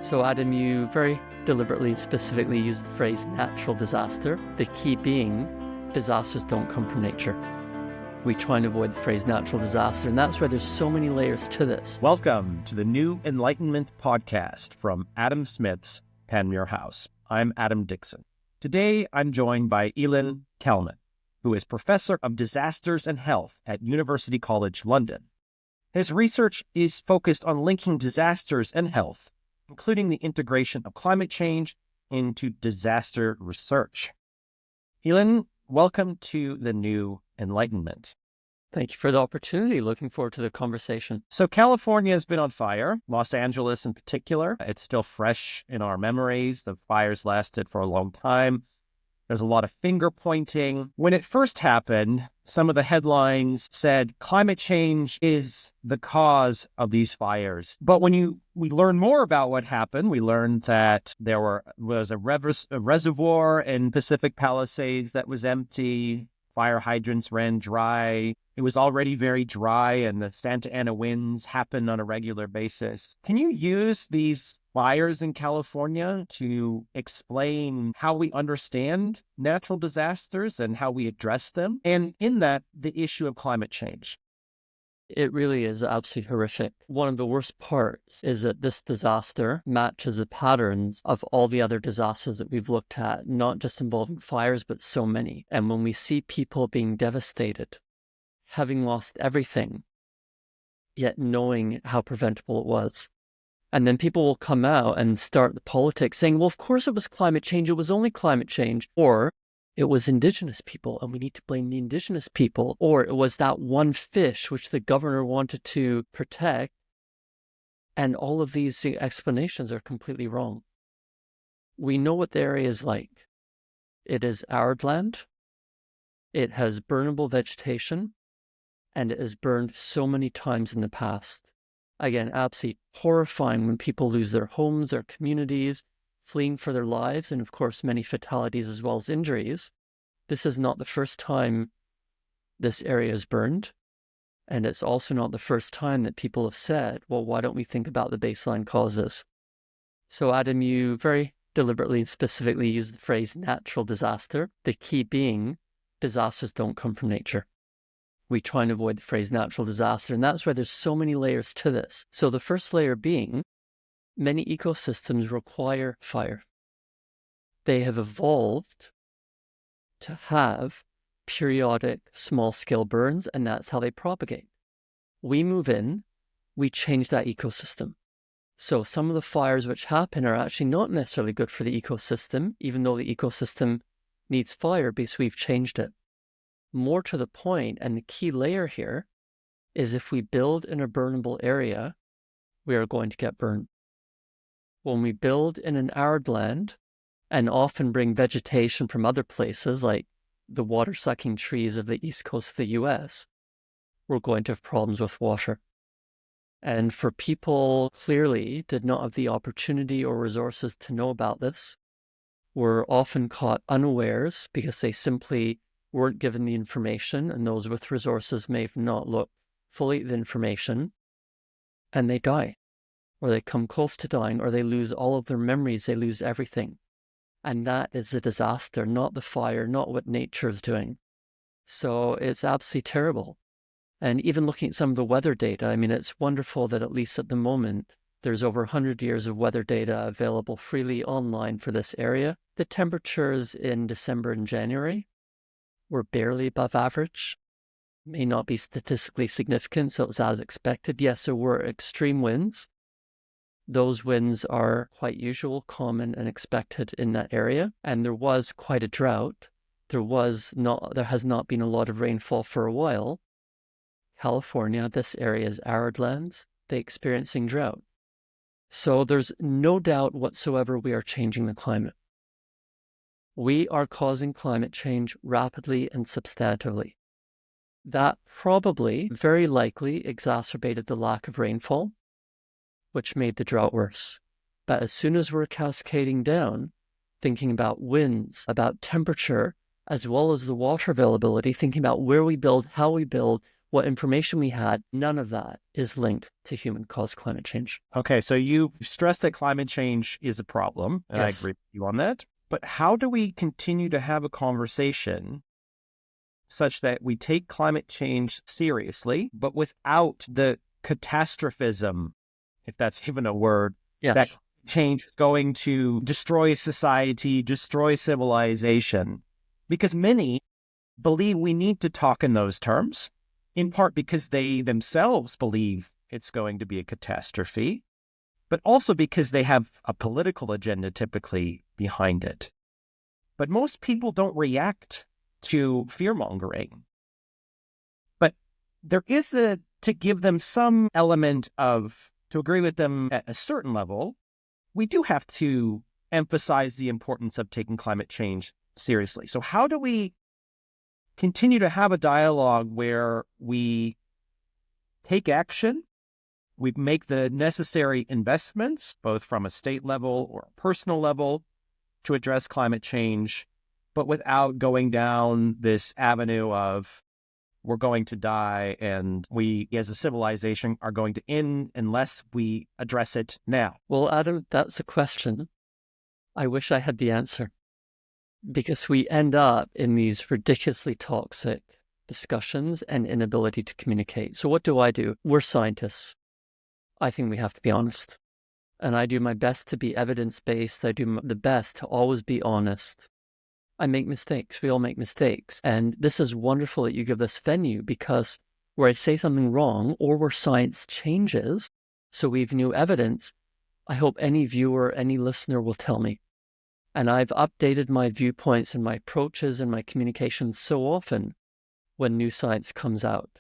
So Adam, you very deliberately, specifically used the phrase natural disaster. The key being, disasters don't come from nature. We try and avoid the phrase natural disaster, and that's why there's so many layers to this. Welcome to the new Enlightenment podcast from Adam Smith's Panmure House. I'm Adam Dixon. Today, I'm joined by Ilan Kelman, who is Professor of Disasters and Health at University College London. His research is focused on linking disasters and health, including the integration of climate change into disaster research. Ilan, welcome to the new Enlightenment. Thank you for the opportunity. Looking forward to the conversation. So California has been on fire, Los Angeles in particular. It's still fresh in our memories. The fires lasted for a long time. There's a lot of finger pointing. When it first happened, some of the headlines said climate change is the cause of these fires. But when we learn more about what happened, we learned that there was a reservoir in Pacific Palisades that was empty. Fire hydrants ran dry. It was already very dry, and the Santa Ana winds happened on a regular basis. Can you use these fires in California to explain how we understand natural disasters and how we address them? And in that, the issue of climate change. It really is absolutely horrific. One of the worst parts is that this disaster matches the patterns of all the other disasters that we've looked at, not just involving fires, but so many. And when we see people being devastated, having lost everything, yet knowing how preventable it was. And then people will come out and start the politics saying, well, of course it was climate change. It was only climate change. Or it was indigenous people and we need to blame the indigenous people. Or it was that one fish which the governor wanted to protect. And all of these explanations are completely wrong. We know what the area is like. It is arid land. It has burnable vegetation. And it has burned so many times in the past. Again, absolutely horrifying when people lose their homes, their communities, fleeing for their lives, and of course, many fatalities as well as injuries. This is not the first time this area is burned. And it's also not the first time that people have said, well, why don't we think about the baseline causes? So Adam, you very deliberately and specifically used the phrase natural disaster. The key being, disasters don't come from nature. We try and avoid the phrase natural disaster, and that's why there's so many layers to this. So the first layer being, many ecosystems require fire. They have evolved to have periodic small-scale burns, and that's how they propagate. We move in, we change that ecosystem. So some of the fires which happen are actually not necessarily good for the ecosystem, even though the ecosystem needs fire because we've changed it. More to the point, and the key layer here, is if we build in a burnable area, we are going to get burned. When we build in an arid land, and often bring vegetation from other places, like the water-sucking trees of the east coast of the US, we're going to have problems with water. And for people clearly did not have the opportunity or resources to know about this, were often caught unawares because they simply weren't given the information, and those with resources may have not looked fully at the information, and they die, or they come close to dying, or they lose all of their memories, they lose everything. And that is a disaster, not the fire, not what nature is doing. So it's absolutely terrible. And even looking at some of the weather data, I mean, it's wonderful that at least at the moment, there's over 100 years of weather data available freely online for this area. The temperatures in December and January were barely above average, may not be statistically significant, so it was as expected. Yes, there were extreme winds. Those winds are quite usual, common, and expected in that area. And there was quite a drought. There has not been a lot of rainfall for a while. California, this area is arid lands. They're experiencing drought. So there's no doubt whatsoever we are changing the climate. We are causing climate change rapidly and substantively. That probably, very likely, exacerbated the lack of rainfall, which made the drought worse. But as soon as we're cascading down, thinking about winds, about temperature, as well as the water availability, thinking about where we build, how we build, what information we had, none of that is linked to human-caused climate change. Okay, so you stress that climate change is a problem, and I Yes. agree with you on that. But how do we continue to have a conversation such that we take climate change seriously, but without the catastrophism, if that's even a word, Yes. that change is going to destroy society, destroy civilization? Because many believe we need to talk in those terms, in part because they themselves believe it's going to be a catastrophe, but also because they have a political agenda typically behind it. But most people don't react to fear-mongering. But there is to give them some element of, to agree with them at a certain level, we do have to emphasize the importance of taking climate change seriously. So how do we continue to have a dialogue where we take action, we make the necessary investments, both from a state level or a personal level, to address climate change, but without going down this avenue of we're going to die and we as a civilization are going to end unless we address it now? Well, Adam, that's a question. I wish I had the answer, because we end up in these ridiculously toxic discussions and inability to communicate. So what do? We're scientists. I think we have to be honest. And I do my best to be evidence-based. I do the best to always be honest. I make mistakes. We all make mistakes. And this is wonderful that you give this venue, because where I say something wrong or where science changes, so we have new evidence, I hope any viewer, any listener will tell me. And I've updated my viewpoints and my approaches and my communications so often when new science comes out.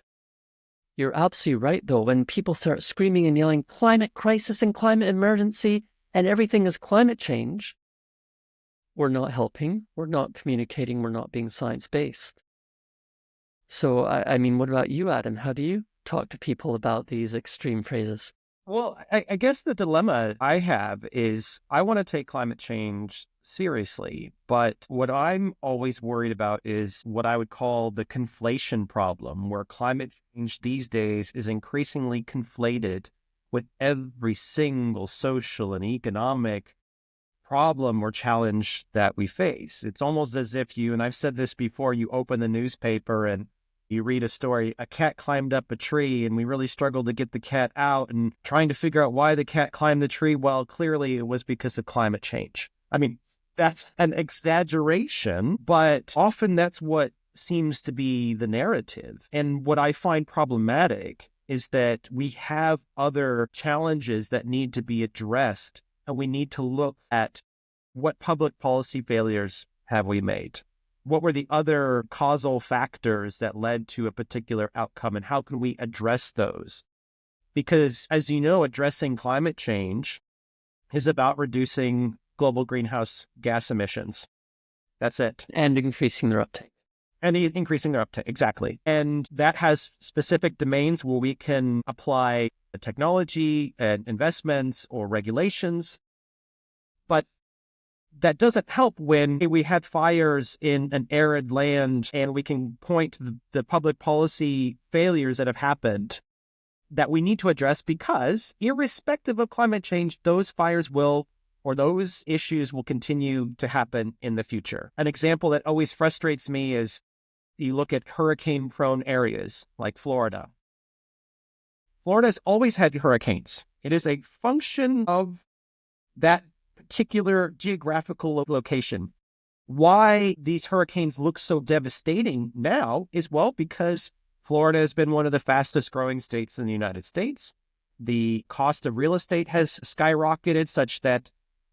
You're absolutely right, though. When people start screaming and yelling, climate crisis and climate emergency, and everything is climate change, we're not helping, we're not communicating, we're not being science-based. So, I mean, what about you, Adam? How do you talk to people about these extreme phrases? Well, I guess the dilemma I have is I want to take climate change seriously, but what I'm always worried about is what I would call the conflation problem, where climate change these days is increasingly conflated with every single social and economic problem or challenge that we face. It's almost as if you, and I've said this before, you open the newspaper and you read a story, a cat climbed up a tree and we really struggled to get the cat out, and trying to figure out why the cat climbed the tree. Well, clearly it was because of climate change. I mean, that's an exaggeration, but often that's what seems to be the narrative. And what I find problematic is that we have other challenges that need to be addressed, and we need to look at what public policy failures have we made? What were the other causal factors that led to a particular outcome, and how can we address those? Because, as you know, addressing climate change is about reducing global greenhouse gas emissions. That's it. And increasing their uptake. And increasing their uptake, exactly. And that has specific domains where we can apply technology and investments or regulations. But that doesn't help when we had fires in an arid land and we can point to the public policy failures that have happened that we need to address, because irrespective of climate change, those fires will, or those issues will continue to happen in the future. An example that always frustrates me is you look at hurricane-prone areas like Florida. Florida's always had hurricanes. It is a function of that particular geographical location. Why these hurricanes look so devastating now is, well, because Florida has been one of the fastest growing states in the United States. The cost of real estate has skyrocketed such that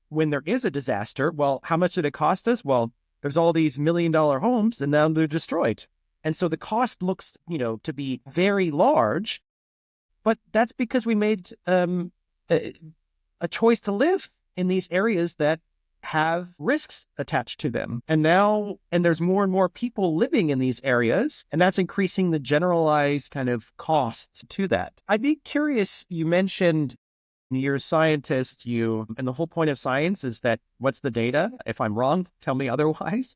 when there is a disaster, well, how much did it cost us? Well, there's all these $1 million homes and now they're destroyed. And so the cost looks, to be very large, but that's because we made a choice to live in these areas that have risks attached to them. And there's more and more people living in these areas, and that's increasing the generalized kind of costs to that. I'd be curious, you mentioned you're a scientist, and the whole point of science is that what's the data? If I'm wrong, tell me otherwise.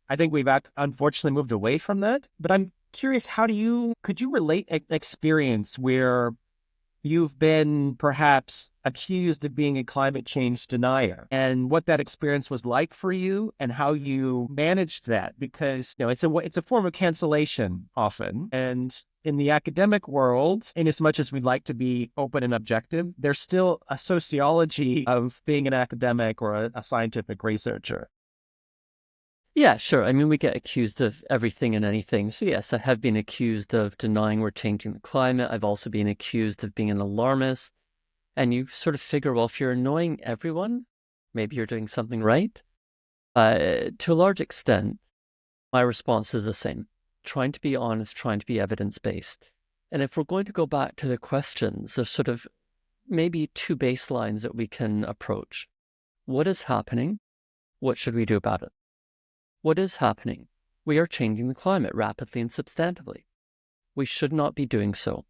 I think we've unfortunately moved away from that, but I'm Curious, could you relate an experience where you've been perhaps accused of being a climate change denier and what that experience was like for you and how you managed that? Because, it's a form of cancellation often. And in the academic world, in as much as we'd like to be open and objective, there's still a sociology of being an academic or a scientific researcher. Yeah, sure. I mean, we get accused of everything and anything. So yes, I have been accused of denying we're changing the climate. I've also been accused of being an alarmist. And you sort of figure, well, if you're annoying everyone, maybe you're doing something right. To a large extent, my response is the same. Trying to be honest, trying to be evidence-based. And if we're going to go back to the questions, there's sort of maybe two baselines that we can approach. What is happening? What should we do about it? What is happening? We are changing the climate rapidly and substantively. We should not be doing so.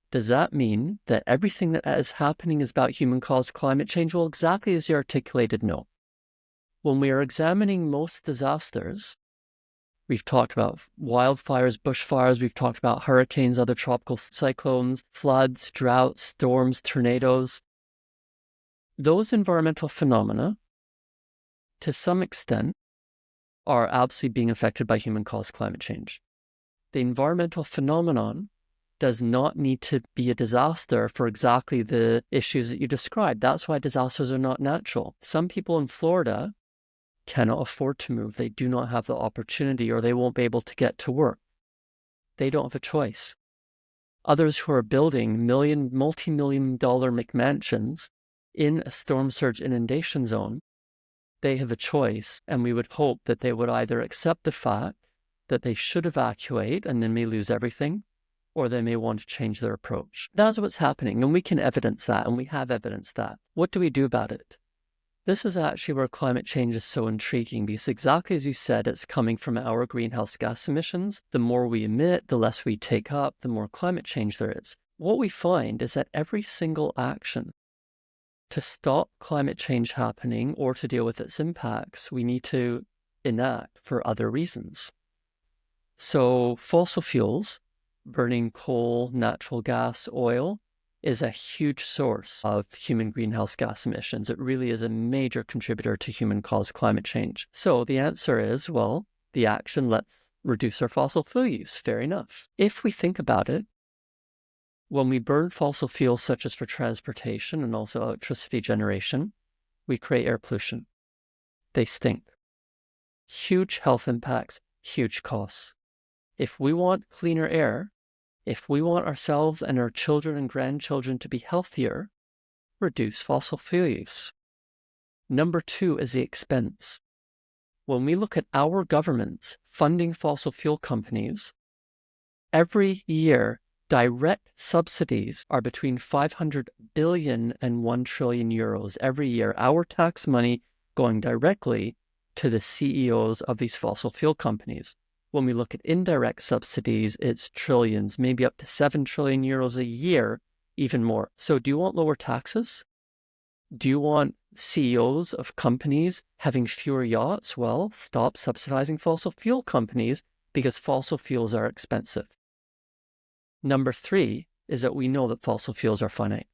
Does that mean that everything that is happening is about human-caused climate change? Well, exactly as you articulated, no. When we are examining most disasters, we've talked about wildfires, bushfires, we've talked about hurricanes, other tropical cyclones, floods, droughts, storms, tornadoes. Those environmental phenomena, to some extent, are absolutely being affected by human-caused climate change. The environmental phenomenon does not need to be a disaster for exactly the issues that you described. That's why disasters are not natural. Some people in Florida cannot afford to move. They do not have the opportunity, or they won't be able to get to work. They don't have a choice. Others who are building multi-million dollar McMansions in a storm surge inundation zone, they have a choice, and we would hope that they would either accept the fact that they should evacuate and then may lose everything, or they may want to change their approach. That's what's happening, and we can evidence that, and we have evidenced that. What do we do about it? This is actually where climate change is so intriguing, because exactly as you said, it's coming from our greenhouse gas emissions. The more we emit, the less we take up, the more climate change there is. What we find is that every single action to stop climate change happening or to deal with its impacts, we need to enact for other reasons. So fossil fuels, burning coal, natural gas, oil, is a huge source of human greenhouse gas emissions. It really is a major contributor to human-caused climate change. So the answer is, well, the action, let's reduce our fossil fuel use. Fair enough. If we think about it, when we burn fossil fuels, such as for transportation and also electricity generation, we create air pollution. They stink. Huge health impacts, huge costs. If we want cleaner air, if we want ourselves and our children and grandchildren to be healthier, reduce fossil fuel use. Number two is the expense. When we look at our governments funding fossil fuel companies, every year, direct subsidies are between 500 billion and 1 trillion euros every year. Our tax money going directly to the CEOs of these fossil fuel companies. When we look at indirect subsidies, it's trillions, maybe up to 7 trillion euros a year, even more. So do you want lower taxes? Do you want CEOs of companies having fewer yachts? Well, stop subsidizing fossil fuel companies, because fossil fuels are expensive. Number three is that we know that fossil fuels are finite.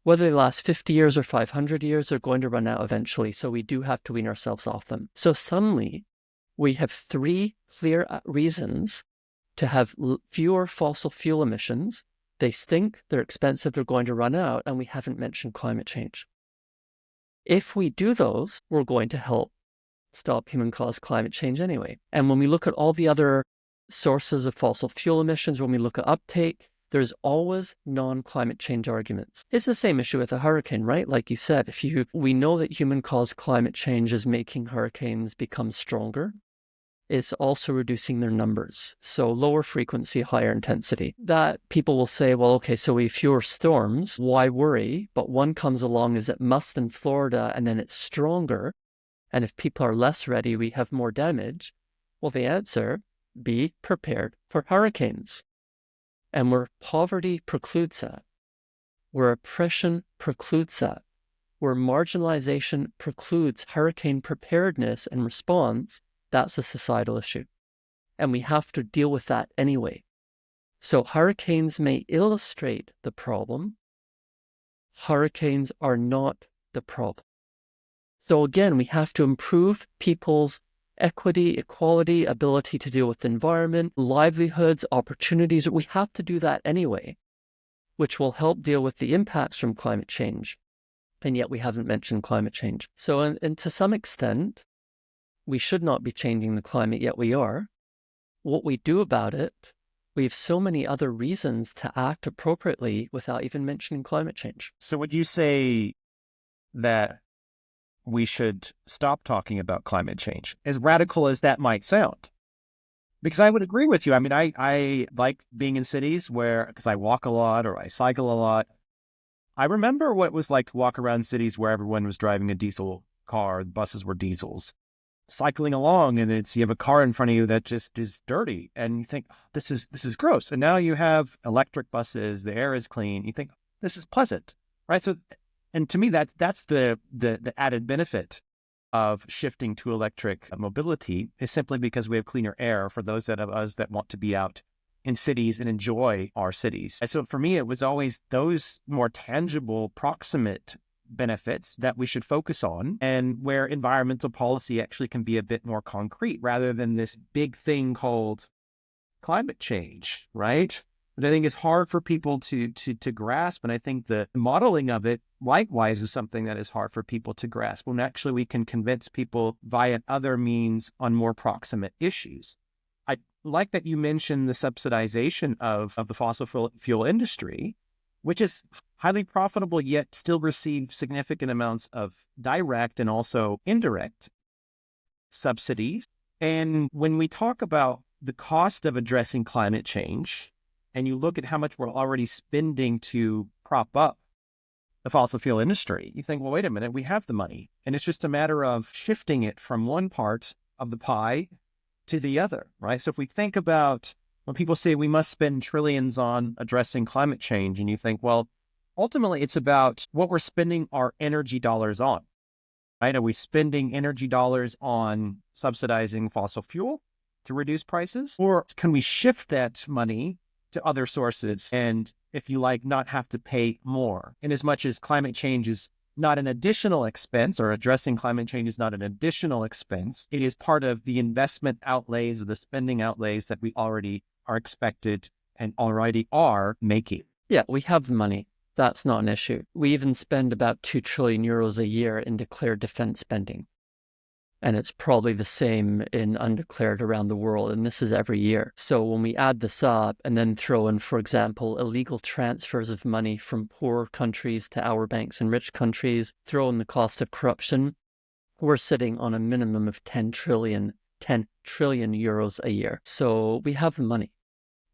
Whether they last 50 years or 500 years, they're going to run out eventually, so we do have to wean ourselves off them. So suddenly, we have three clear reasons to have fewer fossil fuel emissions. They stink, they're expensive, they're going to run out, and we haven't mentioned climate change. If we do those, we're going to help stop human-caused climate change anyway. And when we look at all the other sources of fossil fuel emissions, when we look at uptake, there's always non-climate change arguments. It's the same issue with a hurricane, right? Like you said, we know that human-caused climate change is making hurricanes become stronger. It's also reducing their numbers. So lower frequency, higher intensity. That people will say, well, okay, so we have fewer storms, why worry? But one comes along as it must in Florida, and then it's stronger. And if people are less ready, we have more damage. Well, the answer, be prepared for hurricanes. And where poverty precludes that, where oppression precludes that, where marginalization precludes hurricane preparedness and response, that's a societal issue. and we have to deal with that anyway. So hurricanes may illustrate the problem. Hurricanes are not the problem. So again, we have to improve people's equity, equality, ability to deal with the environment, livelihoods, opportunities. We have to do that anyway, which will help deal with the impacts from climate change. And yet we haven't mentioned climate change. So, and to some extent, we should not be changing the climate, yet we are. What we do about it, we have so many other reasons to act appropriately without even mentioning climate change. So would you say that we should stop talking about climate change, as radical as that might sound? Because I would agree with you. I mean, I like being in cities because I walk a lot or I cycle a lot. I remember what it was like to walk around cities where everyone was driving a diesel car, the buses were diesels. Cycling along and you have a car in front of you that just is dirty and you think, this is gross. And now you have electric buses, the air is clean. You think this is pleasant, right? So, and to me, that's the added benefit of shifting to electric mobility is simply because we have cleaner air for those of us that want to be out in cities and enjoy our cities. And so for me, it was always those more tangible, proximate benefits that we should focus on, and where environmental policy actually can be a bit more concrete rather than this big thing called climate change, right? But I think it's hard for people to grasp. And I think the modeling of it likewise is something that is hard for people to grasp when actually we can convince people via other means on more proximate issues. I like that you mentioned the subsidization of the fossil fuel industry, which is highly profitable, yet still receive significant amounts of direct and also indirect subsidies. And when we talk about the cost of addressing climate change, and you look at how much we're already spending to prop up the fossil fuel industry, you think, well, wait a minute, we have the money. And it's just a matter of shifting it from one part of the pie to the other, right? So if we think about when people say we must spend trillions on addressing climate change, and you think, well, ultimately it's about what we're spending our energy dollars on, right? Are we spending energy dollars on subsidizing fossil fuel to reduce prices? Or can we shift that money to other sources and, if you like, not have to pay more? In as much as climate change is not an additional expense, or addressing climate change is not an additional expense, it is part of the investment outlays or the spending outlays that we already are expected and already are making. Yeah, we have the money. That's not an issue. We even spend about 2 trillion euros a year in declared defense spending. And it's probably the same in undeclared around the world. And this is every year. So when we add this up and then throw in, for example, illegal transfers of money from poor countries to our banks in rich countries, throw in the cost of corruption, we're sitting on a minimum of 10 trillion euros a year. So we have the money.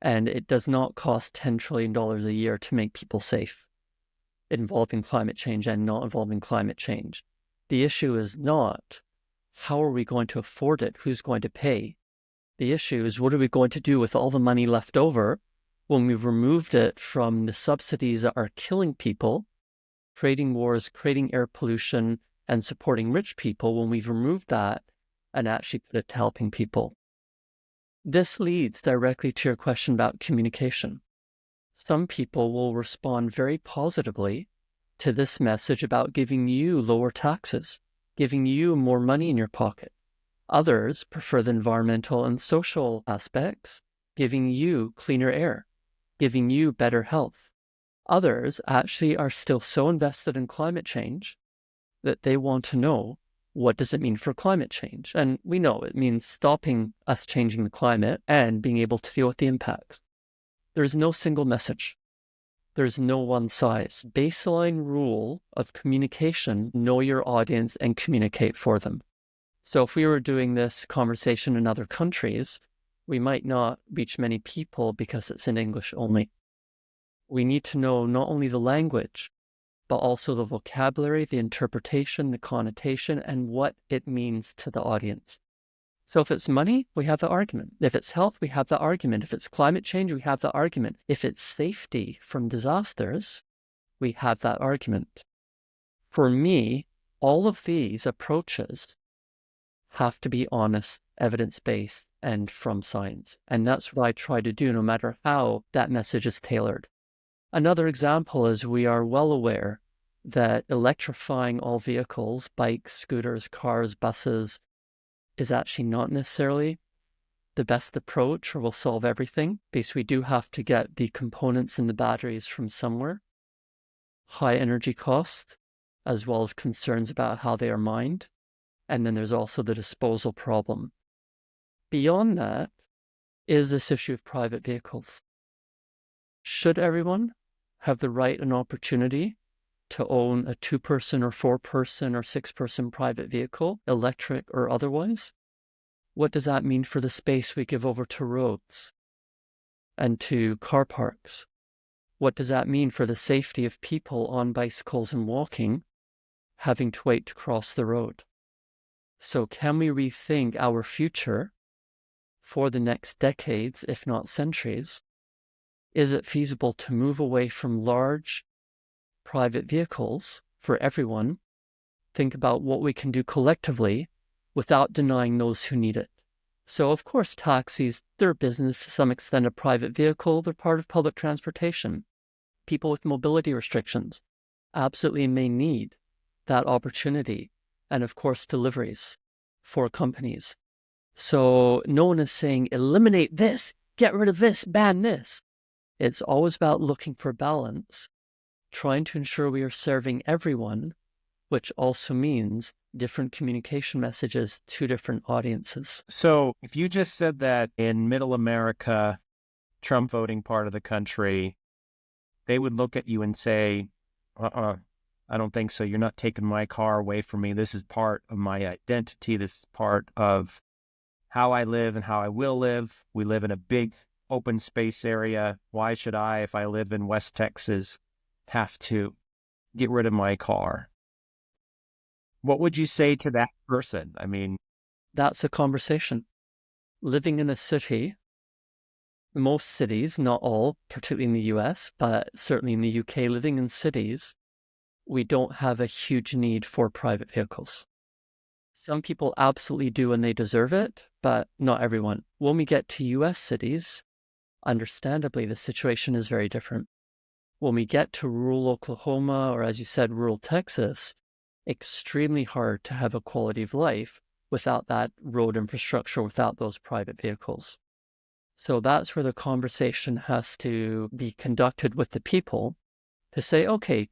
And it does not cost $10 trillion a year to make people safe, involving climate change and not involving climate change. The issue is not, how are we going to afford it? Who's going to pay? The issue is, what are we going to do with all the money left over when we've removed it from the subsidies that are killing people, creating wars, creating air pollution, and supporting rich people, when we've removed that and actually put it to helping people? This leads directly to your question about communication. Some people will respond very positively to this message about giving you lower taxes, giving you more money in your pocket. Others prefer the environmental and social aspects, giving you cleaner air, giving you better health. Others actually are still so invested in climate change that they want to know, what does it mean for climate change? And we know it means stopping us changing the climate and being able to deal with the impacts. There's no single message. There's no one size. Baseline rule of communication: know your audience and communicate for them. So if we were doing this conversation in other countries, we might not reach many people because it's in English only. We need to know not only the language, but also the vocabulary, the interpretation, the connotation, and what it means to the audience. So if it's money, we have the argument. If it's health, we have the argument. If it's climate change, we have the argument. If it's safety from disasters, we have that argument. For me, all of these approaches have to be honest, evidence-based, and from science. And that's what I try to do, no matter how that message is tailored. Another example is we are well aware that electrifying all vehicles, bikes, scooters, cars, buses, is actually not necessarily the best approach or will solve everything, because we do have to get the components in the batteries from somewhere. High energy cost, as well as concerns about how they are mined. And then there's also the disposal problem. Beyond that is this issue of private vehicles. Should everyone have the right and opportunity to own a 2-person or 4-person or 6-person private vehicle, electric or otherwise? What does that mean for the space we give over to roads and to car parks? What does that mean for the safety of people on bicycles and walking, having to wait to cross the road? So can we rethink our future for the next decades, if not centuries? Is it feasible to move away from large private vehicles for everyone? Think about what we can do collectively without denying those who need it. So, of course, taxis, they're a business, to some extent a private vehicle, they're part of public transportation. People with mobility restrictions absolutely may need that opportunity. And of course, deliveries for companies. So no one is saying, eliminate this, get rid of this, ban this. It's always about looking for balance, trying to ensure we are serving everyone, which also means different communication messages to different audiences. So if you just said that in middle America, Trump voting part of the country, they would look at you and say, I don't think so. You're not taking my car away from me. This is part of my identity. This is part of how I live and how I will live. We live in a big open space area. Why should I, if I live in West Texas, have to get rid of my car? What would you say to that person? I mean, that's a conversation. Living in a city, most cities, not all, particularly in the US, but certainly in the UK, living in cities, we don't have a huge need for private vehicles. Some people absolutely do and they deserve it, but not everyone. When we get to US cities, understandably, the situation is very different. When we get to rural Oklahoma, or as you said, rural Texas, extremely hard to have a quality of life without that road infrastructure, without those private vehicles. So that's where the conversation has to be conducted with the people to say, okay,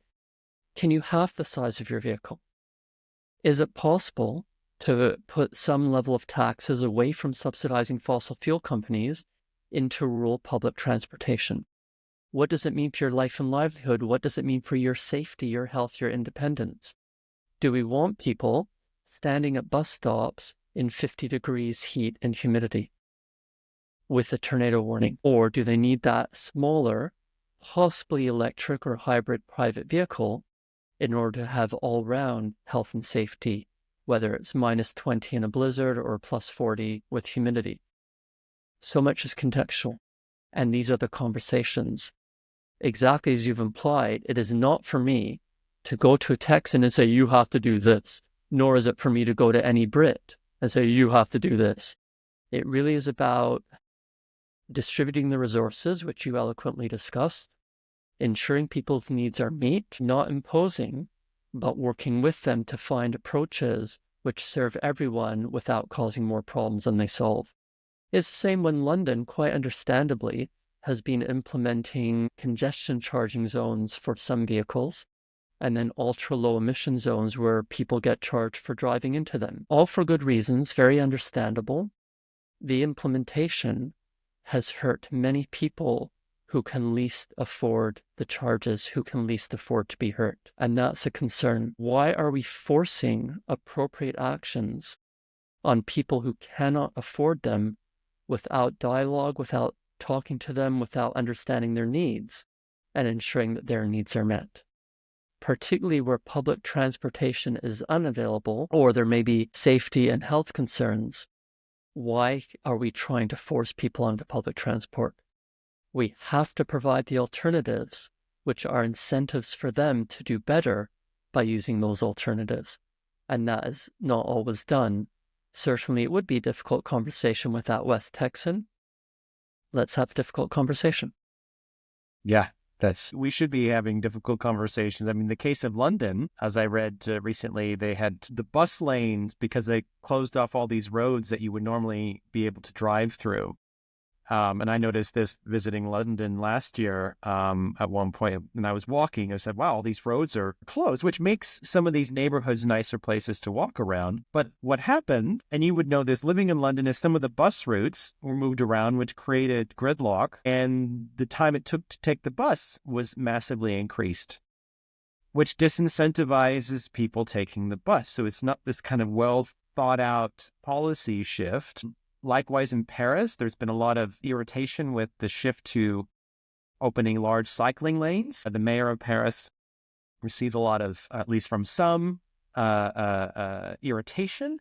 can you halve the size of your vehicle? Is it possible to put some level of taxes away from subsidizing fossil fuel companies into rural public transportation? What does it mean for your life and livelihood? What does it mean for your safety, your health, your independence? Do we want people standing at bus stops in 50 degrees heat and humidity with a tornado warning? Or do they need that smaller, possibly electric or hybrid private vehicle in order to have all-round health and safety, whether it's -20 in a blizzard or +40 with humidity? So much is contextual. And these are the conversations. Exactly as you've implied, it is not for me to go to a Texan and say, you have to do this, nor is it for me to go to any Brit and say, you have to do this. It really is about distributing the resources, which you eloquently discussed, ensuring people's needs are met, not imposing, but working with them to find approaches which serve everyone without causing more problems than they solve. It's the same when London, quite understandably, has been implementing congestion charging zones for some vehicles, and then ultra-low emission zones where people get charged for driving into them. All for good reasons, very understandable. The implementation has hurt many people who can least afford the charges, who can least afford to be hurt. And that's a concern. Why are we forcing appropriate actions on people who cannot afford them without dialogue, without talking to them, without understanding their needs and ensuring that their needs are met? Particularly where public transportation is unavailable or there may be safety and health concerns, why are we trying to force people onto public transport? We have to provide the alternatives, which are incentives for them to do better by using those alternatives. And that is not always done Certainly it would be a difficult conversation with that West Texan. Let's have a difficult conversation. Yeah, we should be having difficult conversations. I mean, the case of London, as I read recently, they had the bus lanes because they closed off all these roads that you would normally be able to drive through. And I noticed this visiting London last year at one point, and I was walking. I said, wow, all these roads are closed, which makes some of these neighborhoods nicer places to walk around. But what happened, and you would know this living in London, is some of the bus routes were moved around, which created gridlock. And the time it took to take the bus was massively increased, which disincentivizes people taking the bus. So it's not this kind of well thought out policy shift. Likewise, in Paris, there's been a lot of irritation with the shift to opening large cycling lanes. The mayor of Paris received a lot of, at least from some, irritation.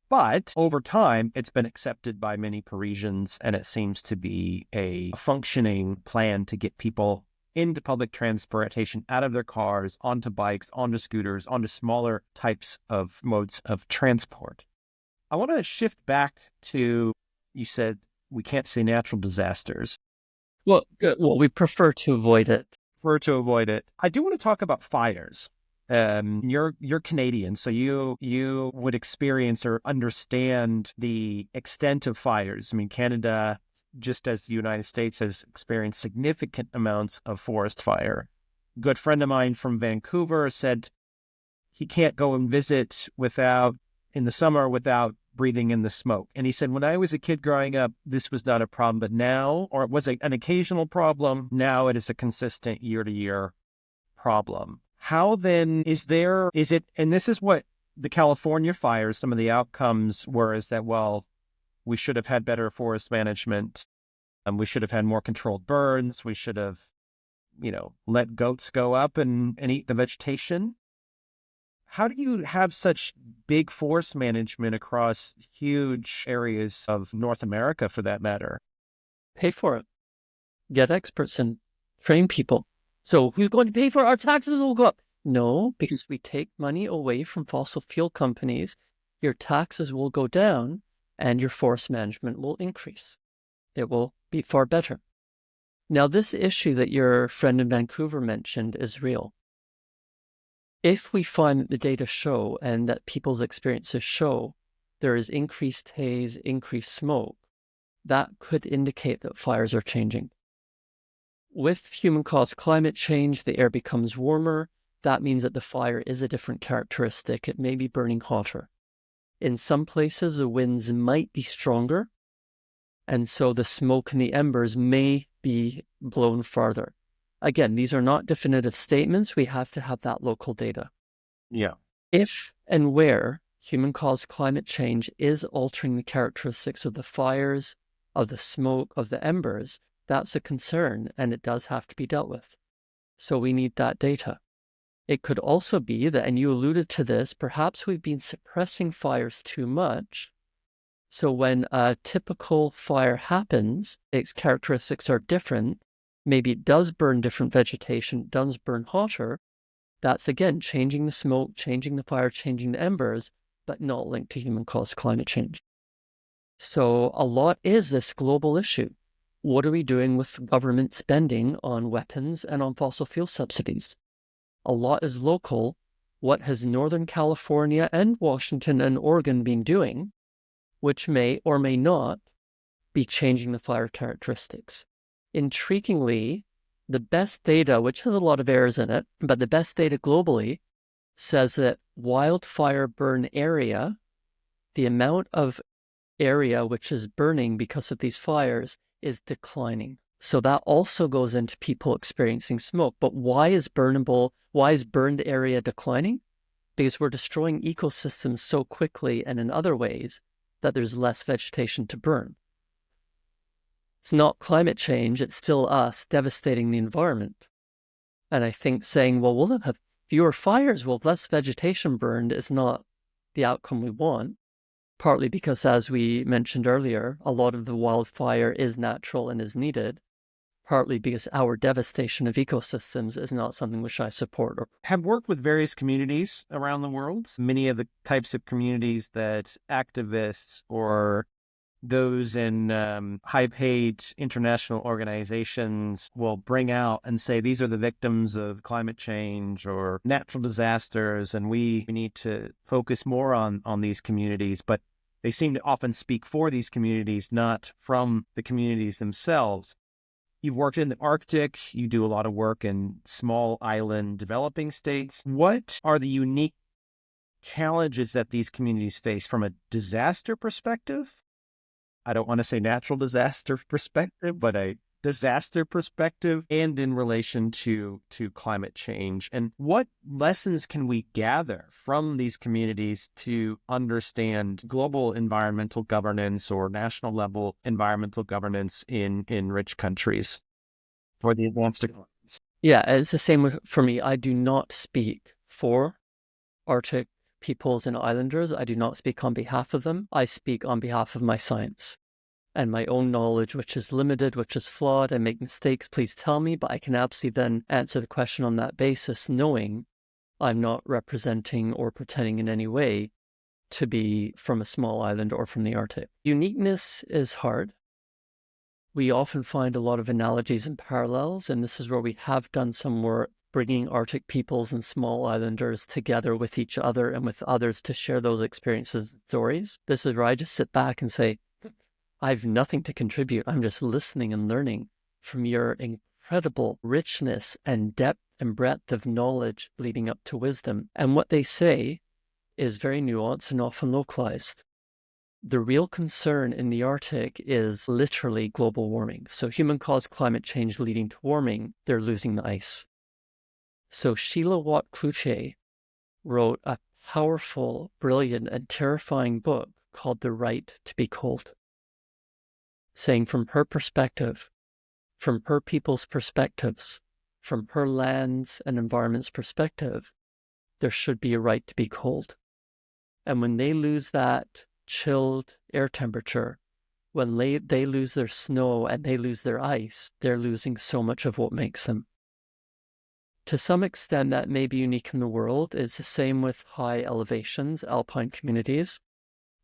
But over time, it's been accepted by many Parisians, and it seems to be a functioning plan to get people into public transportation, out of their cars, onto bikes, onto scooters, onto smaller types of modes of transport. I want to shift back to, you said we can't say natural disasters. Well, we prefer to avoid it. I do want to talk about fires. You're Canadian, so you would experience or understand the extent of fires. I mean, Canada, just as the United States, has experienced significant amounts of forest fire. A good friend of mine from Vancouver said he can't go and visit in the summer without breathing in the smoke. And he said, when I was a kid growing up, this was not a problem, but now, or it was an occasional problem, now it is a consistent year-to-year problem. How then is it, and this is what the California fires, some of the outcomes were, is that, well, we should have had better forest management, we should have had more controlled burns, we should have, let goats go up and eat the vegetation. How do you have such big forest management across huge areas of North America, for that matter? Pay for it. Get experts and train people. So who's going to pay for it? Our taxes will go up. No, because we take money away from fossil fuel companies, your taxes will go down and your forest management will increase. It will be far better. Now, this issue that your friend in Vancouver mentioned is real. If we find that the data show and that people's experiences show there is increased haze, increased smoke, that could indicate that fires are changing. With human-caused climate change, the air becomes warmer. That means that the fire is a different characteristic. It may be burning hotter. In some places, the winds might be stronger, and so the smoke and the embers may be blown farther. Again, these are not definitive statements. We have to have that local data. Yeah. If and where human-caused climate change is altering the characteristics of the fires, of the smoke, of the embers, that's a concern, and it does have to be dealt with. So we need that data. It could also be that, and you alluded to this, perhaps we've been suppressing fires too much. So when a typical fire happens, its characteristics are different. Maybe it does burn different vegetation, does burn hotter. That's, again, changing the smoke, changing the fire, changing the embers, but not linked to human-caused climate change. So a lot is this global issue. What are we doing with government spending on weapons and on fossil fuel subsidies? A lot is local. What has Northern California and Washington and Oregon been doing, which may or may not be changing the fire characteristics? Intriguingly, the best data, which has a lot of errors in it, but the best data globally says that wildfire burn area, the amount of area which is burning because of these fires, is declining. So that also goes into people experiencing smoke. But why is burned area declining? Because we're destroying ecosystems so quickly and in other ways that there's less vegetation to burn. It's not climate change, it's still us devastating the environment. And I think saying, well, we'll have fewer fires, well, less vegetation burned is not the outcome we want. Partly because, as we mentioned earlier, a lot of the wildfire is natural and is needed. partly because our devastation of ecosystems is not something which I support. Have worked with various communities around the world. Many of the types of communities that activists or those in high-paid international organizations will bring out and say, these are the victims of climate change or natural disasters, and we need to focus more on these communities. But they seem to often speak for these communities, not from the communities themselves. You've worked in the Arctic. You do a lot of work in small island developing states. What are the unique challenges that these communities face from a disaster perspective? I don't want to say natural disaster perspective, but a disaster perspective, and in relation to climate change. And what lessons can we gather from these communities to understand global environmental governance or national level environmental governance in rich countries for the advanced economies? Yeah, it's the same for me. I do not speak for Arctic peoples and islanders. I do not speak on behalf of them. I speak on behalf of my science and my own knowledge, which is limited, which is flawed. I make mistakes, please tell me, but I can absolutely then answer the question on that basis, knowing I'm not representing or pretending in any way to be from a small island or from the Arctic. Uniqueness is hard. We often find a lot of analogies and parallels, and this is where we have done some work bringing Arctic peoples and small islanders together with each other and with others to share those experiences and stories. This is where I just sit back and say, I've nothing to contribute. I'm just listening and learning from your incredible richness and depth and breadth of knowledge leading up to wisdom. And what they say is very nuanced and often localized. The real concern in the Arctic is literally global warming. So human-caused climate change leading to warming, they're losing the ice. So Sheila Watt-Cloutier wrote a powerful, brilliant, and terrifying book called The Right to be Cold, saying from her perspective, from her people's perspectives, from her lands and environment's perspective, there should be a right to be cold. And when they lose that chilled air temperature, when they lose their snow and they lose their ice, they're losing so much of what makes them. To some extent, that may be unique in the world. It's the same with high elevations, alpine communities,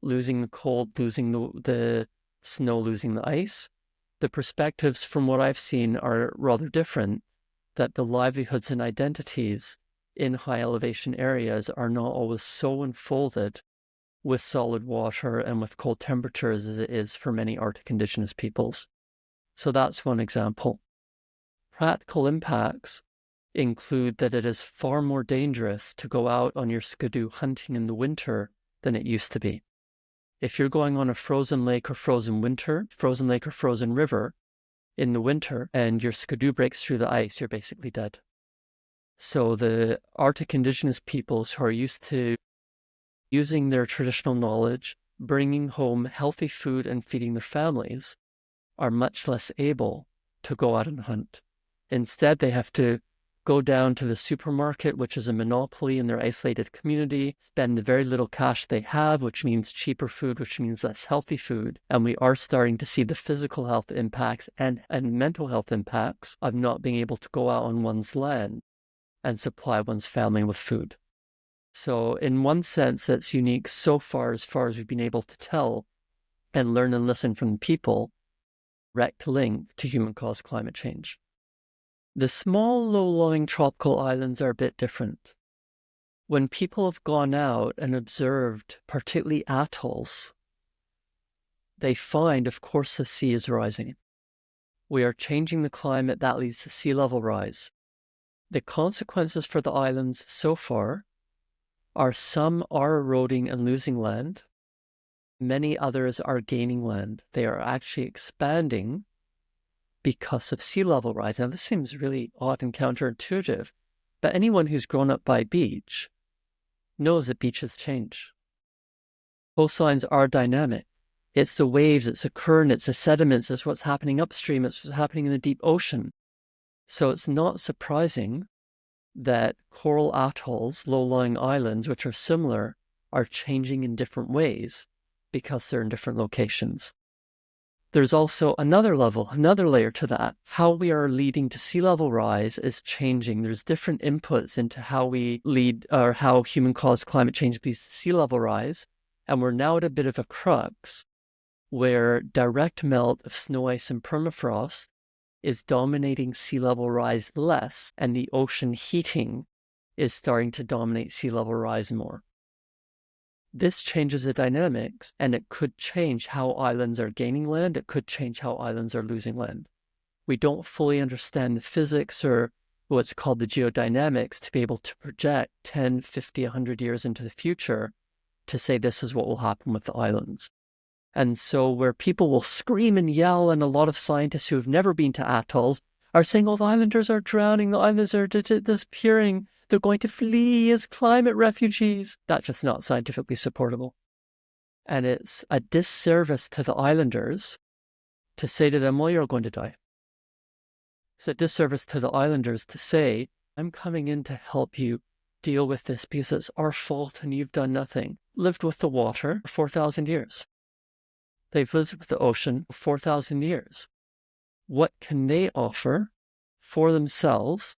losing the cold, losing the snow, losing the ice. The perspectives from what I've seen are rather different, that the livelihoods and identities in high elevation areas are not always so unfolded with solid water and with cold temperatures as it is for many Arctic indigenous peoples. So that's one example. Practical impacts include that it is far more dangerous to go out on your skidoo hunting in the winter than it used to be. If you're going on a frozen lake or frozen river in the winter and your skidoo breaks through the ice, you're basically dead. So the Arctic indigenous peoples who are used to using their traditional knowledge, bringing home healthy food and feeding their families, are much less able to go out and hunt. Instead, they have to go down to the supermarket, which is a monopoly in their isolated community, spend the very little cash they have, which means cheaper food, which means less healthy food. And we are starting to see the physical health impacts and mental health impacts of not being able to go out on one's land and supply one's family with food. So in one sense, that's unique so far as we've been able to tell and learn and listen from people, direct link to human-caused climate change. The small, low-lying tropical islands are a bit different. When people have gone out and observed, particularly atolls, they find, of course, the sea is rising. We are changing the climate that leads to sea level rise. The consequences for the islands so far are some are eroding and losing land. Many others are gaining land. They are actually expanding because of sea level rise. Now, this seems really odd and counterintuitive, but anyone who's grown up by beach knows that beaches change. Coastlines are dynamic. It's the waves, it's the current, it's the sediments, it's what's happening upstream, it's what's happening in the deep ocean. So it's not surprising that coral atolls, low-lying islands, which are similar, are changing in different ways because they're in different locations. There's also another level, another layer to that. How we are leading to sea level rise is changing. There's different inputs into how we lead or how human-caused climate change leads to sea level rise. And we're now at a bit of a crux where direct melt of snow, ice, and permafrost is dominating sea level rise less, and the ocean heating is starting to dominate sea level rise more. This changes the dynamics, and it could change how islands are gaining land. It could change how islands are losing land. We don't fully understand the physics or what's called the geodynamics to be able to project 10, 50, 100 years into the future to say this is what will happen with the islands. And so where people will scream and yell, and a lot of scientists who have never been to atolls are saying, oh, the islanders are drowning, the islands are disappearing, they're going to flee as climate refugees. That's just not scientifically supportable. And it's a disservice to the islanders to say to them, well, you're going to die. It's a disservice to the islanders to say, I'm coming in to help you deal with this because it's our fault and you've done nothing. Lived with the water for 4,000 years. They've lived with the ocean for 4,000 years. What can they offer for themselves?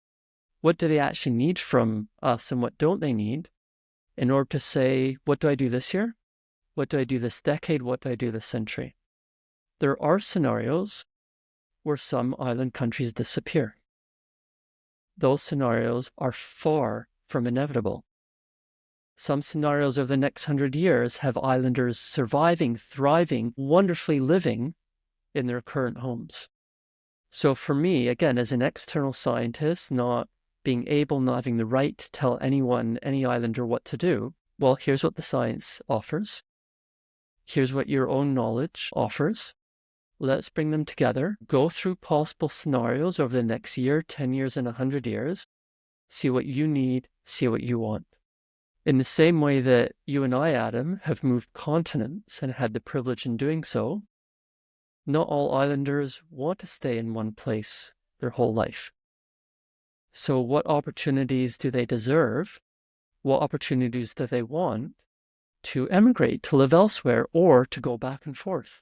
What do they actually need from us and what don't they need in order to say, what do I do this year? What do I do this decade? What do I do this century? There are scenarios where some island countries disappear. Those scenarios are far from inevitable. Some scenarios over the next 100 years have islanders surviving, thriving, wonderfully living in their current homes. So for me, again, as an external scientist, not being able, not having the right to tell anyone, any islander what to do, well, here's what the science offers. Here's what your own knowledge offers. Let's bring them together, go through possible scenarios over the next year, 10 years, and 100 years, see what you need, see what you want. In the same way that you and I, Adam, have moved continents and had the privilege in doing so, not all islanders want to stay in one place their whole life. So what opportunities do they deserve? What opportunities do they want to emigrate, to live elsewhere, or to go back and forth?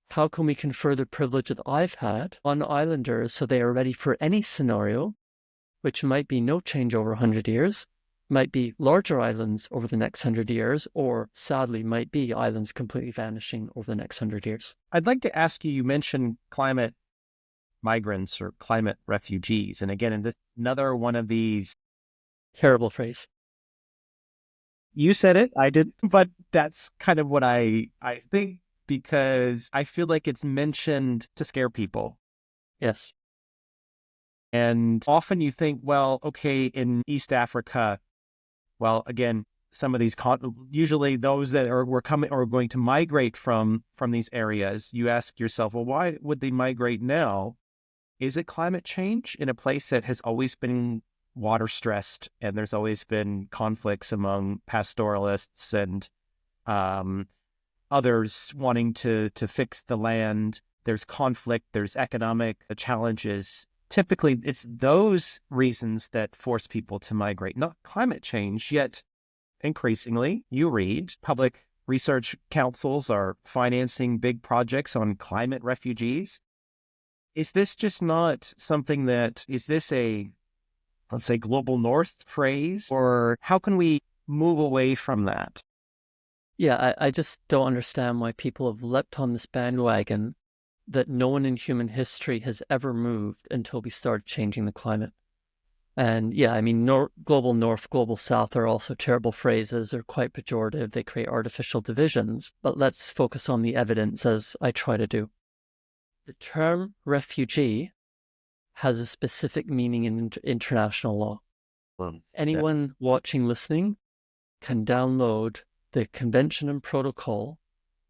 How can we confer the privilege that I've had on islanders so they are ready for any scenario, which might be no change over 100 years, might be larger islands over the next 100 years, or sadly might be islands completely vanishing over the next 100 years. I'd like to ask you, you mentioned climate migrants or climate refugees. And again, in this another one of these. Terrible phrase. You said it, I didn't, but that's kind of what I think, because I feel like it's mentioned to scare people. Yes. And often you think, well, okay, in East Africa, well, again, some of these, usually those that were coming or going to migrate from these areas, you ask yourself, well, why would they migrate now? Is it climate change in a place that has always been water stressed, and there's always been conflicts among pastoralists and others wanting to fix the land? There's conflict, there's economic challenges. Typically, it's those reasons that force people to migrate, not climate change. Yet, increasingly, you read public research councils are financing big projects on climate refugees. Is this just not something that, is this a, let's say, global north phrase? Or how can we move away from that? Yeah, I just don't understand why people have leapt on this bandwagon that no one in human history has ever moved until we started changing the climate. And yeah, I mean, global north, global south are also terrible phrases. They're quite pejorative. They create artificial divisions. But let's focus on the evidence, as I try to do. The term refugee has a specific meaning in international law. Anyone watching, listening, can download the Convention and Protocol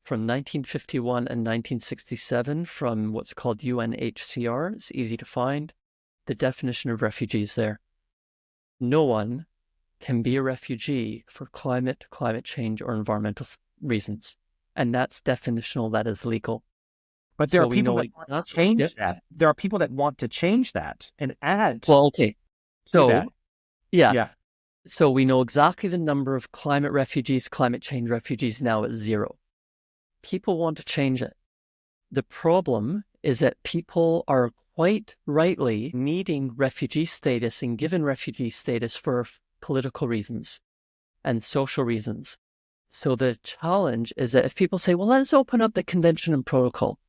from 1951 and 1967 from what's called UNHCR. It's easy to find. The definition of refugees there. No one can be a refugee for climate change, or environmental reasons. And that's definitional, that is legal. But there are people that want to change that. There are people that want to change that and add. Well, okay. So, that. Yeah. So we know exactly the number of climate refugees, climate change refugees now at 0. People want to change it. The problem is that people are quite rightly needing refugee status and given refugee status for political reasons and social reasons. So the challenge is that if people say, well, let's open up the convention and protocol,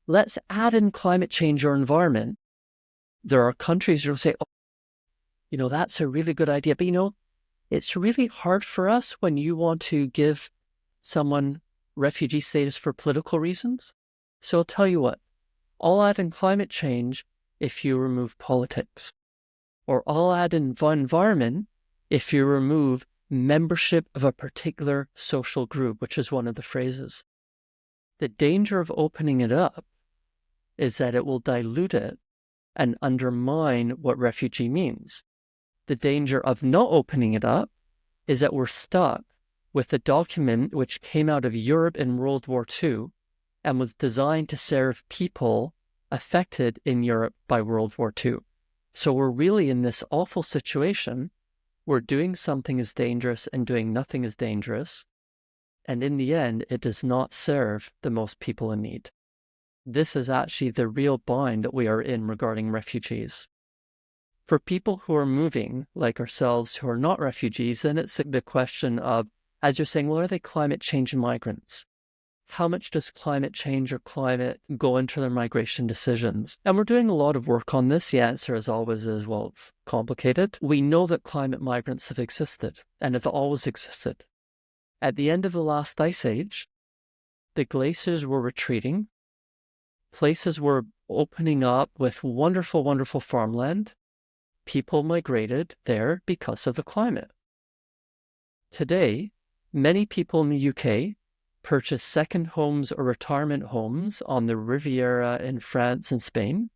let's add in climate change or environment, there are countries who will say, oh, that's a really good idea. But, it's really hard for us when you want to give someone refugee status for political reasons. So I'll tell you what, I'll add in climate change if you remove politics. Or I'll add in environment if you remove membership of a particular social group, which is one of the phrases. The danger of opening it up is that it will dilute it and undermine what refugee means. The danger of not opening it up is that we're stuck with a document which came out of Europe in World War II and was designed to serve people affected in Europe by World War II. So we're really in this awful situation where doing something is dangerous and doing nothing is dangerous. And in the end, it does not serve the most people in need. This is actually the real bind that we are in regarding refugees. For people who are moving, like ourselves, who are not refugees, then it's the question of, as you're saying, well, are they climate change migrants? How much does climate change or climate go into their migration decisions? And we're doing a lot of work on this. The answer, as always, is, well, it's complicated. We know that climate migrants have existed and have always existed. At the end of the last ice age, the glaciers were retreating. Places were opening up with wonderful, wonderful farmland. People migrated there because of the climate. Today, many people in the UK purchase second homes or retirement homes on the Riviera in France and Spain.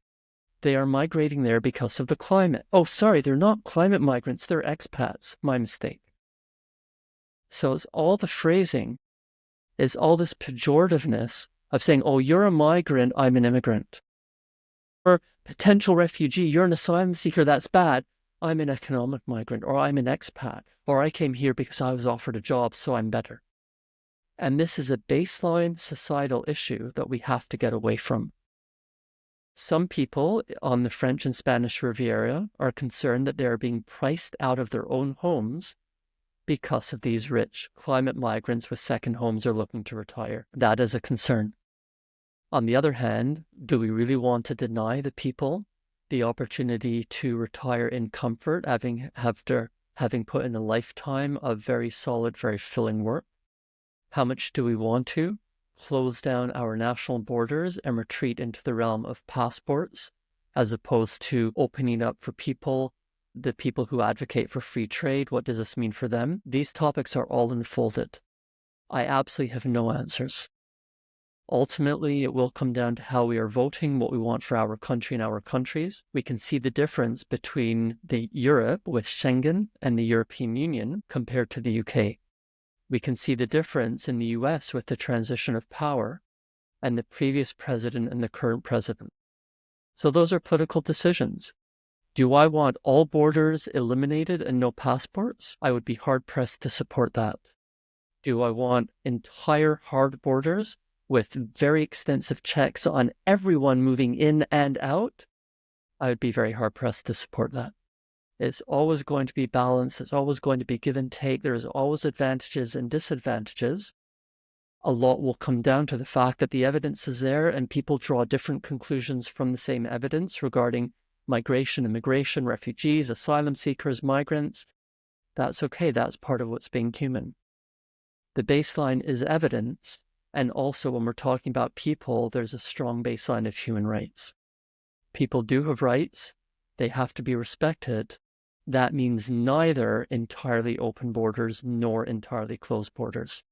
They are migrating there because of the climate. Oh, sorry, they're not climate migrants, they're expats. My mistake. So it's all the phrasing is all this pejorativeness of saying, oh, you're a migrant, I'm an immigrant. Or potential refugee, you're an asylum seeker, that's bad. I'm an economic migrant, or I'm an expat, or I came here because I was offered a job, so I'm better. And this is a baseline societal issue that we have to get away from. Some people on the French and Spanish Riviera are concerned that they are being priced out of their own homes because of these rich climate migrants with second homes are looking to retire. That is a concern. On the other hand, do we really want to deny the people the opportunity to retire in comfort, having put in a lifetime of very solid, very filling work? How much do we want to close down our national borders and retreat into the realm of passports, as opposed to opening up for the people who advocate for free trade? What does this mean for them? These topics are all unfolded. I absolutely have no answers. Ultimately, it will come down to how we are voting, what we want for our country and our countries. We can see the difference between the Europe with Schengen and the European Union compared to the UK. We can see the difference in the US with the transition of power and the previous president and the current president. So those are political decisions. Do I want all borders eliminated and no passports? I would be hard-pressed to support that. Do I want entire hard borders with very extensive checks on everyone moving in and out? I would be very hard-pressed to support that. It's always going to be balanced. It's always going to be give and take. There's always advantages and disadvantages. A lot will come down to the fact that the evidence is there and people draw different conclusions from the same evidence regarding migration, immigration, refugees, asylum seekers, migrants. That's okay. That's part of what's being human. The baseline is evidence. And also when we're talking about people, there's a strong baseline of human rights. People do have rights. They have to be respected. That means neither entirely open borders nor entirely closed borders.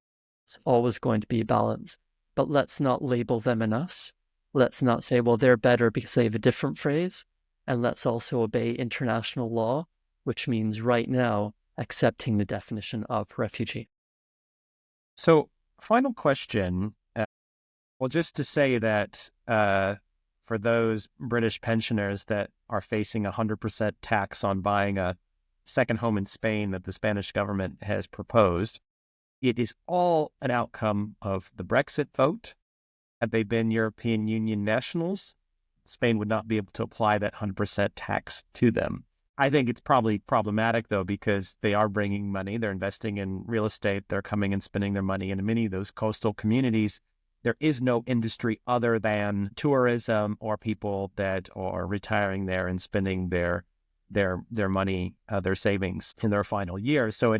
It's always going to be a balance. But let's not label them and us. Let's not say, well, they're better because they have a different phrase. And let's also obey international law, which means right now accepting the definition of refugee. So, final question. Well, just to say that for those British pensioners that are facing 100% tax on buying a second home in Spain that the Spanish government has proposed, it is all an outcome of the Brexit vote Had they been European Union nationals, Spain would not be able to apply that 100% tax to them. I think it's probably problematic, though, because they are bringing money. They're investing in real estate. They're coming and spending their money in many of those coastal communities. There is no industry other than tourism or people that are retiring there and spending their money, their savings in their final years. So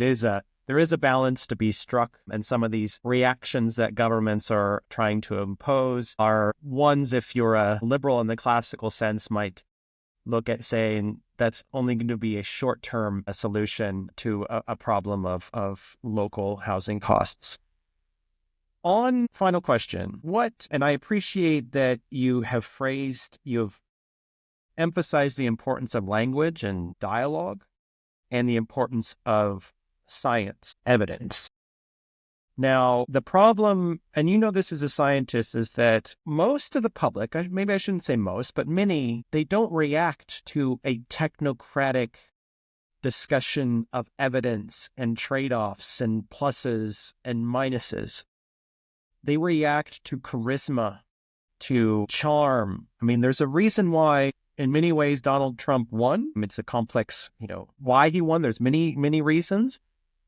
there is a balance to be struck, and some of these reactions that governments are trying to impose are ones, if you're a liberal in the classical sense, might look at saying that's only going to be a short-term solution to a problem of local housing costs. On final question, and I appreciate that you've emphasized the importance of language and dialogue and the importance of science, evidence. Now, the problem, and you know this as a scientist, is that most of the public, maybe I shouldn't say most, but many, they don't react to a technocratic discussion of evidence and trade-offs and pluses and minuses. They react to charisma, to charm. I mean, there's a reason why, in many ways, Donald Trump won. It's a complex, why he won. There's many, many reasons.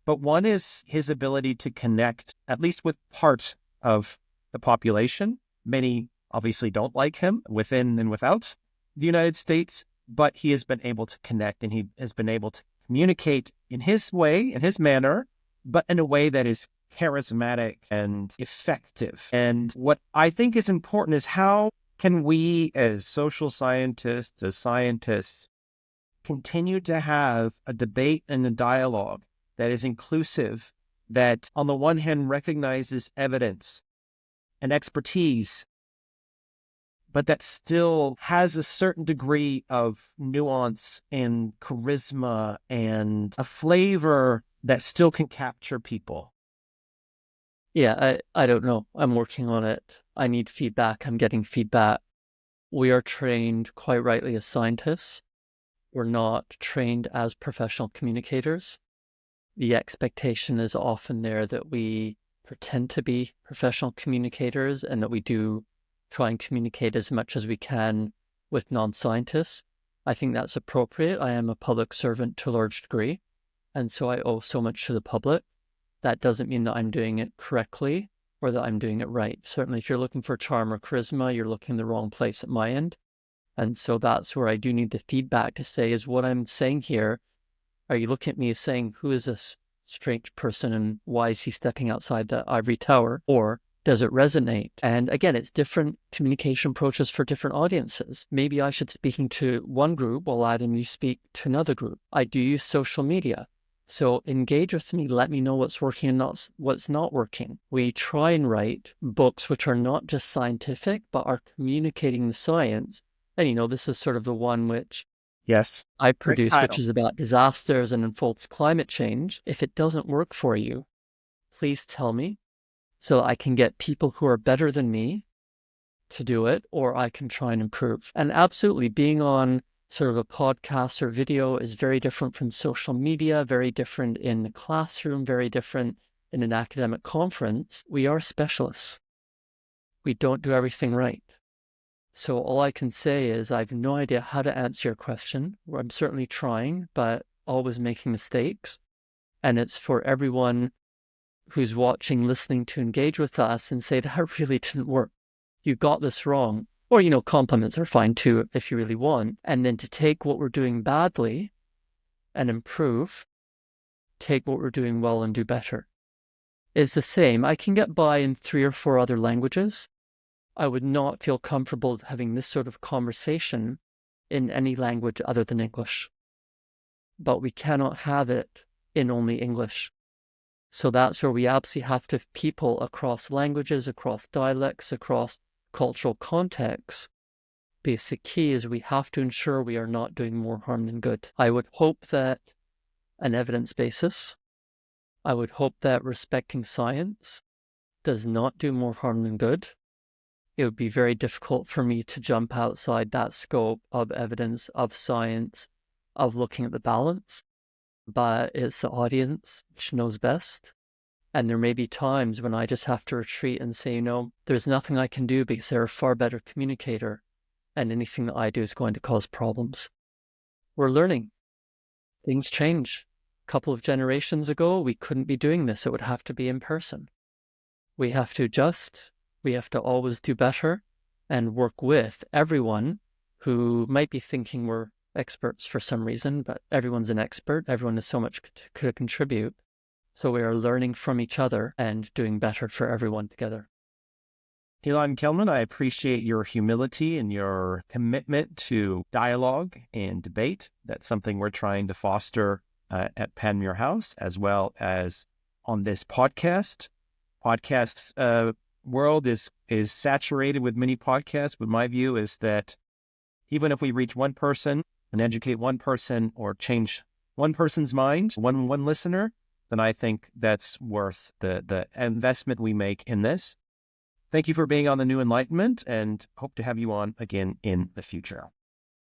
But one is his ability to connect, at least with part of the population. Many obviously don't like him within and without the United States, but he has been able to connect, and he has been able to communicate in his way, in his manner, but in a way that is charismatic and effective. And what I think is important is, how can we as social scientists, as scientists, continue to have a debate and a dialogue that is inclusive, that on the one hand recognizes evidence and expertise, but that still has a certain degree of nuance and charisma and a flavor that still can capture people? Yeah, I don't know. I'm working on it. I need feedback. I'm getting feedback. We are trained quite rightly as scientists. We're not trained as professional communicators. The expectation is often there that we pretend to be professional communicators and that we do try and communicate as much as we can with non-scientists. I think that's appropriate. I am a public servant to a large degree, and so I owe so much to the public. That doesn't mean that I'm doing it correctly or that I'm doing it right. Certainly, if you're looking for charm or charisma, you're looking in the wrong place at my end. And so that's where I do need the feedback to say, is what I'm saying here, are you looking at me as saying, who is this strange person and why is he stepping outside the ivory tower? Or does it resonate? And again, it's different communication approaches for different audiences. Maybe I should be speaking to one group while Adam, you speak to another group. I do use social media. So engage with me, let me know what's working and what's not working. We try and write books which are not just scientific, but are communicating the science. And this is sort of the one which Yes. I Great produce, which title. is about disasters and unfolds climate change. If it doesn't work for you, please tell me so I can get people who are better than me to do it, or I can try and improve. And absolutely, being on sort of a podcast or video is very different from social media, very different in the classroom, very different in an academic conference. We are specialists. We don't do everything right. So all I can say is I have no idea how to answer your question. I'm certainly trying, but always making mistakes. And it's for everyone who's watching, listening to engage with us and say, that really didn't work. You got this wrong. Or, compliments are fine too if you really want. And then to take what we're doing badly and improve, take what we're doing well and do better. It's the same. I can get by in 3 or 4 other languages. I would not feel comfortable having this sort of conversation in any language other than English. But we cannot have it in only English. So that's where we absolutely have to have people across languages, across dialects, across cultural contexts. Basic key is we have to ensure we are not doing more harm than good. I would hope that an evidence basis, I would hope that respecting science does not do more harm than good. It would be very difficult for me to jump outside that scope of evidence, of science, of looking at the balance. But it's the audience which knows best. And there may be times when I just have to retreat and say, there's nothing I can do because they're a far better communicator, and anything that I do is going to cause problems. We're learning. Things change. A couple of generations ago, we couldn't be doing this. It would have to be in person. We have to adjust. We have to always do better and work with everyone who might be thinking we're experts for some reason, but everyone's an expert. Everyone has so much to contribute. So we are learning from each other and doing better for everyone together. Ilan Kelman, I appreciate your humility and your commitment to dialogue and debate. That's something we're trying to foster at Panmure House, as well as on this podcast. Podcasts world is saturated with many podcasts, but my view is that even if we reach one person and educate one person or change one person's mind, one listener, then I think that's worth the investment we make in this. Thank you for being on the New Enlightenment, and hope to have you on again in the future.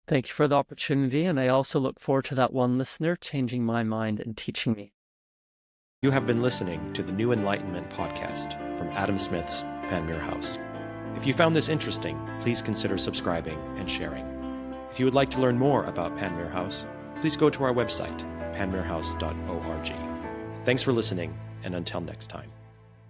Thank you for the opportunity, and I also look forward to that one listener changing my mind and teaching me. You have been listening to the New Enlightenment podcast from Adam Smith's Panmure House. If you found this interesting, please consider subscribing and sharing. If you would like to learn more about Panmure House, please go to our website, panmurehouse.org. Thanks for listening, and until next time.